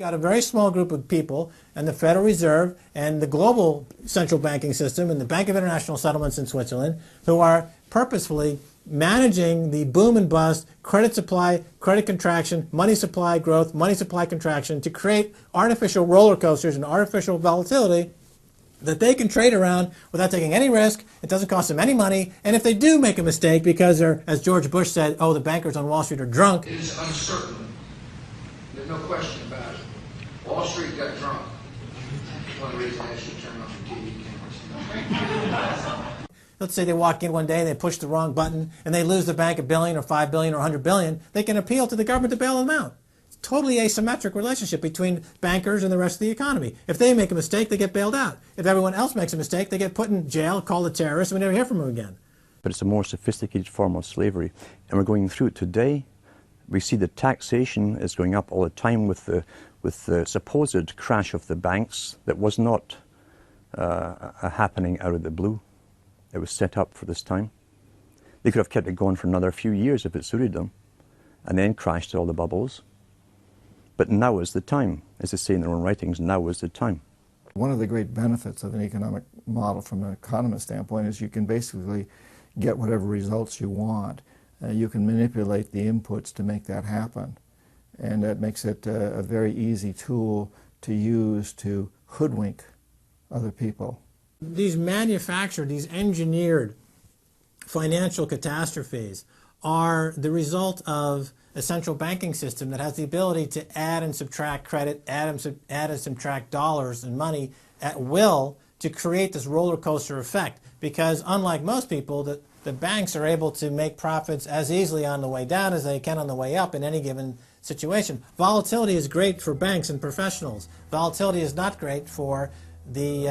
Got a very small group of people, and the Federal Reserve and the global central banking system and the Bank of International Settlements in Switzerland, who are purposefully managing the boom and bust, credit supply, credit contraction, money supply growth, money supply contraction to create artificial roller coasters and artificial volatility that they can trade around without taking any risk. It doesn't cost them any money. And if they do make a mistake because they're, as George Bush said, oh, the bankers on Wall Street are drunk. It is uncertain. There's no question about it. Wall Street got drunk. One reason I should turn off the TV cameras. Let's say they walk in one day and they push the wrong button and they lose the bank $1 billion or $5 billion or $100 billion. They can appeal to the government to bail them out. It's a totally asymmetric relationship between bankers and the rest of the economy. If they make a mistake, they get bailed out. If everyone else makes a mistake, they get put in jail, called a terrorist, and we never hear from them again. But it's a more sophisticated form of slavery, and we're going through it today. We see the taxation is going up all the time with the supposed crash of the banks that was not happening out of the blue. It was set up for this time. They could have kept it going for another few years if it suited them, and then crashed all the bubbles. But now is the time. As they say in their own writings, now is the time. One of the great benefits of an economic model from an economist standpoint is you can basically get whatever results you want. You can manipulate the inputs to make that happen. And that makes it a very easy tool to use to hoodwink other people. These manufactured, these engineered financial catastrophes are the result of a central banking system that has the ability to add and subtract credit, add and subtract dollars and money at will to create this roller coaster effect. Because unlike most people, the banks are able to make profits as easily on the way down as they can on the way up in any given situation. Volatility is great for banks and professionals. Volatility is not great for the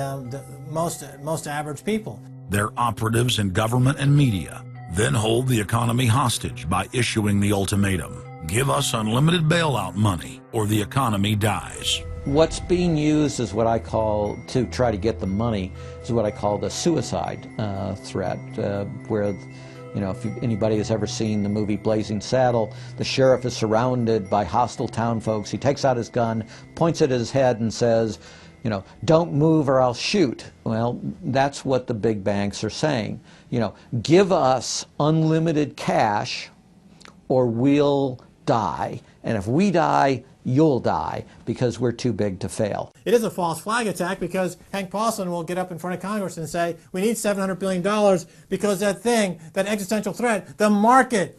most average people. Their operatives in government and media then hold the economy hostage by issuing the ultimatum: give us unlimited bailout money or the economy dies. What's being used is what I call, to try to get the money, is what I call the suicide threat, where, you know, if anybody has ever seen the movie Blazing Saddle, the sheriff is surrounded by hostile town folks. He takes out his gun, points it at his head and says, you know, don't move or I'll shoot. Well, that's what the big banks are saying. You know, give us unlimited cash or we'll die. And if we die, you'll die because we're too big to fail. It is a false flag attack because Hank Paulson will get up in front of Congress and say, we need $700 billion because that thing, that existential threat, the market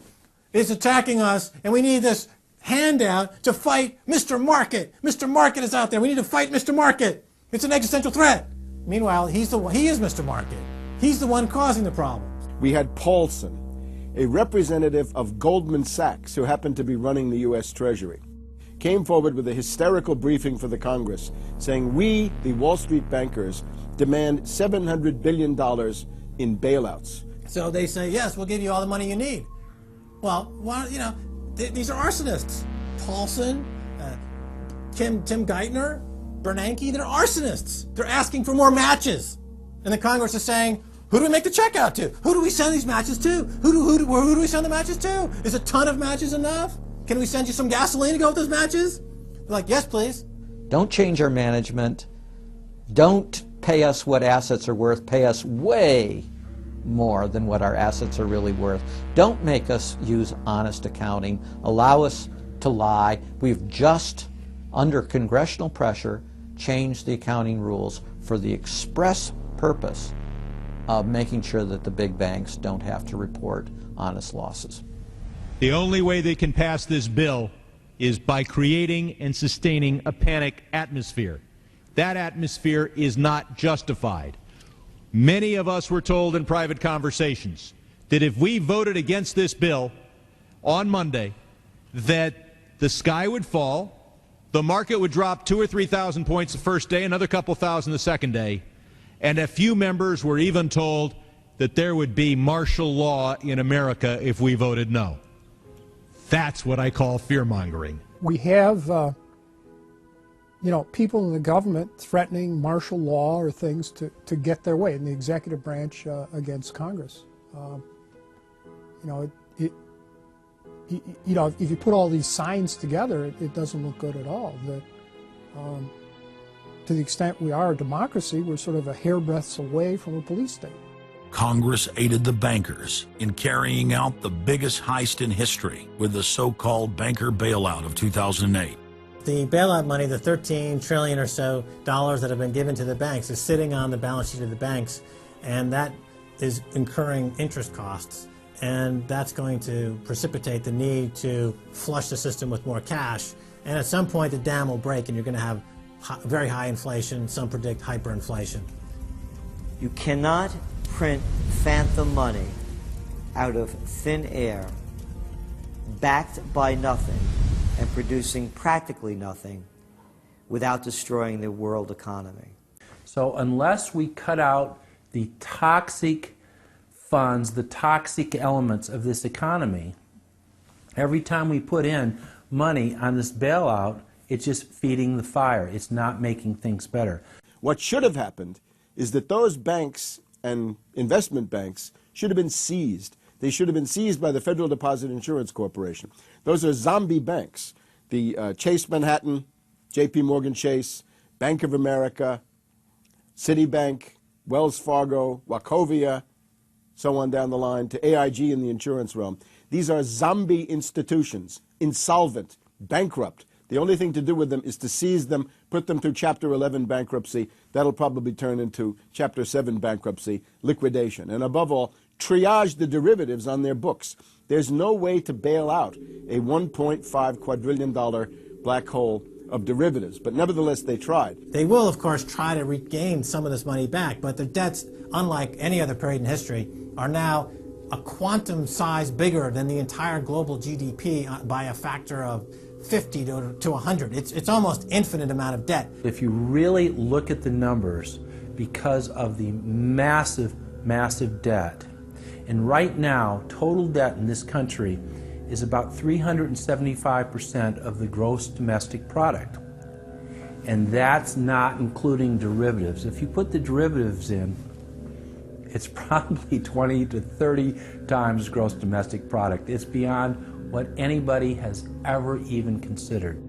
is attacking us and we need this handout to fight Mr. Market. Mr. Market is out there. We need to fight Mr. Market. It's an existential threat. Meanwhile, he is Mr. Market. He's the one causing the problems. We had Paulson, a representative of Goldman Sachs who happened to be running the U.S. Treasury, came forward with a hysterical briefing for the Congress saying, we, the Wall Street bankers, demand $700 billion in bailouts. So they say, yes, we'll give you all the money you need. Well, you know, these are arsonists. Paulson, Tim Geithner, Bernanke, they're arsonists. They're asking for more matches. And the Congress is saying, who do we make the check out to? Who do we send these matches to? Who do we send the matches to? Is a ton of matches enough? Can we send you some gasoline to go with those matches? They're like, yes, please. Don't change our management. Don't pay us what assets are worth. Pay us way more than what our assets are really worth. Don't make us use honest accounting. Allow us to lie. We've just, under congressional pressure, changed the accounting rules for the express purpose of making sure that the big banks don't have to report honest losses. The only way they can pass this bill is by creating and sustaining a panic atmosphere. That atmosphere is not justified. Many of us were told in private conversations that if we voted against this bill on Monday, that the sky would fall, the market would drop 2,000 or 3,000 points the first day, another couple thousand the second day, and a few members were even told that there would be martial law in America if we voted no. That's what I call fear-mongering. We have you know, people in the government threatening martial law or things to get their way in the executive branch against Congress. You know, you know, if you put all these signs together, it doesn't look good at all. To the extent we are a democracy, we're sort of a hairbreadth away from a police state. Congress aided the bankers in carrying out the biggest heist in history with the so-called banker bailout of 2008. The bailout money, the $13 trillion or so dollars that have been given to the banks, is sitting on the balance sheet of the banks, and that is incurring interest costs. And that's going to precipitate the need to flush the system with more cash. And at some point, the dam will break, and you're going to have very high inflation. Some predict hyperinflation. You cannot print phantom money out of thin air, backed by nothing, and producing practically nothing without destroying the world economy. So unless we cut out the toxic funds, the toxic elements of this economy, every time we put in money on this bailout, it's just feeding the fire. It's not making things better. What should have happened is that those banks and investment banks should have been seized. They should have been seized by the Federal Deposit Insurance Corporation. Those are zombie banks. The Chase Manhattan, J.P. Morgan Chase, Bank of America, Citibank, Wells Fargo, Wachovia, so on down the line, to AIG in the insurance realm. These are zombie institutions, insolvent, bankrupt. The only thing to do with them is to seize them, put them through Chapter 11 bankruptcy. That'll probably turn into Chapter 7 bankruptcy, liquidation. And above all, triage the derivatives on their books. There's no way to bail out a $1.5 quadrillion black hole of derivatives. But nevertheless, they tried. They will, of course, try to regain some of this money back, but their debts, unlike any other period in history, are now a quantum size bigger than the entire global GDP by a factor of 50 to 100. It's almost infinite amount of debt. If you really look at the numbers, because of the massive, massive debt, and right now, total debt in this country is about 375% of the gross domestic product. And that's not including derivatives. If you put the derivatives in, it's probably 20 to 30 times gross domestic product. It's beyond what anybody has ever even considered.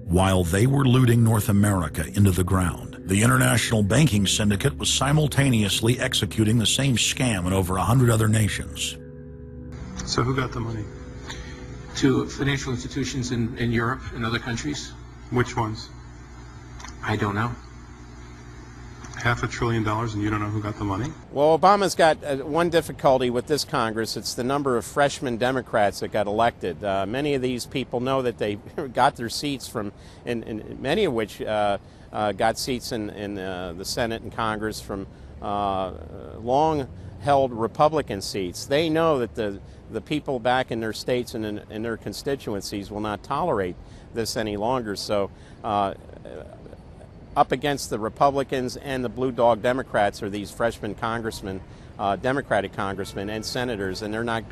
While they were looting North America into the ground, the international banking syndicate was simultaneously executing the same scam in over 100 other nations. So who got the money? To financial institutions in Europe and other countries. Which ones? I don't know. $500 billion and you don't know who got the money? Well, Obama's got one difficulty with this Congress. It's the number of freshman Democrats that got elected. Many of these people know that they got their seats from, and many of which got seats in the Senate and Congress from long-held Republican seats. They know that the people back in their states and in their constituencies will not tolerate this any longer. So up against the Republicans and the blue dog Democrats are these freshman congressmen, Democratic congressmen and senators, and they're not,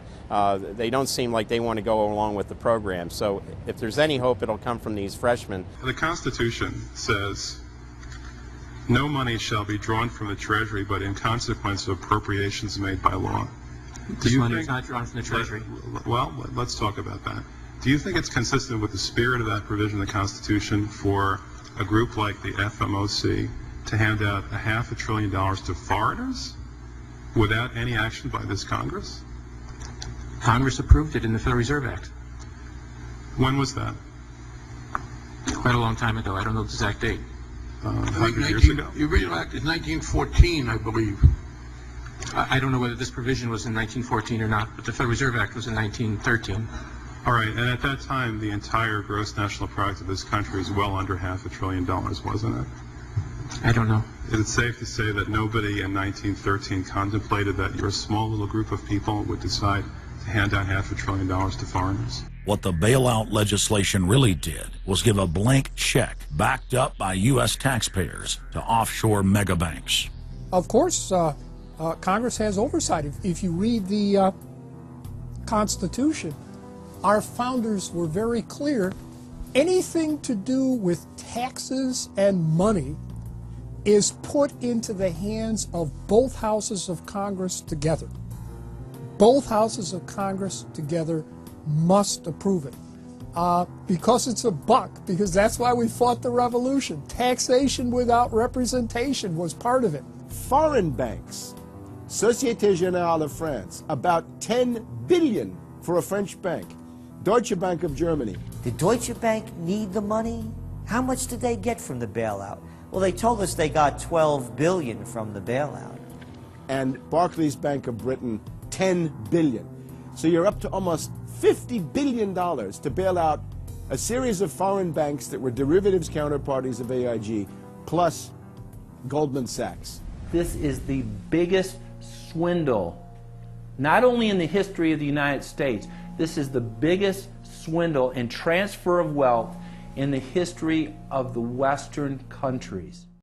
they don't seem like they want to go along with the program. So if there's any hope, it'll come from these freshmen. The Constitution says no money shall be drawn from the Treasury but in consequence of appropriations made by law. This money is not drawn from the Treasury. Well, let's talk about that. Do you think it's consistent with the spirit of that provision of the Constitution for a group like the FMOC to hand out $500 billion to foreigners without any action by this Congress? Congress approved it in the Federal Reserve Act. When was that? Quite a long time ago. I don't know the exact date. 100 years ago? The original act is 1914, I believe. I don't know whether this provision was in 1914 or not, but the Federal Reserve Act was in 1913. All right, and at that time, the entire gross national product of this country was well under $500 billion, wasn't it? I don't know. Is it safe to say that nobody in 1913 contemplated that your small little group of people would decide to hand out $500 billion to foreigners? What the bailout legislation really did was give a blank check backed up by U.S. taxpayers to offshore megabanks. Of course, Congress has oversight. If you read the Constitution, our founders were very clear. Anything to do with taxes and money is put into the hands of both houses of Congress together. Both houses of Congress together must approve it. because it's a buck, because that's why we fought the revolution. Taxation without representation was part of it. Foreign banks, Société Générale of France, about 10 billion for a French bank. Deutsche Bank of Germany. Did Deutsche Bank need the money? How much did they get from the bailout? Well, they told us they got 12 billion from the bailout. And Barclays Bank of Britain, 10 billion. So you're up to almost $50 billion to bail out a series of foreign banks that were derivatives counterparties of AIG, plus Goldman Sachs. This is the biggest swindle, not only in the history of the United States, this is the biggest swindle and transfer of wealth in the history of the Western countries.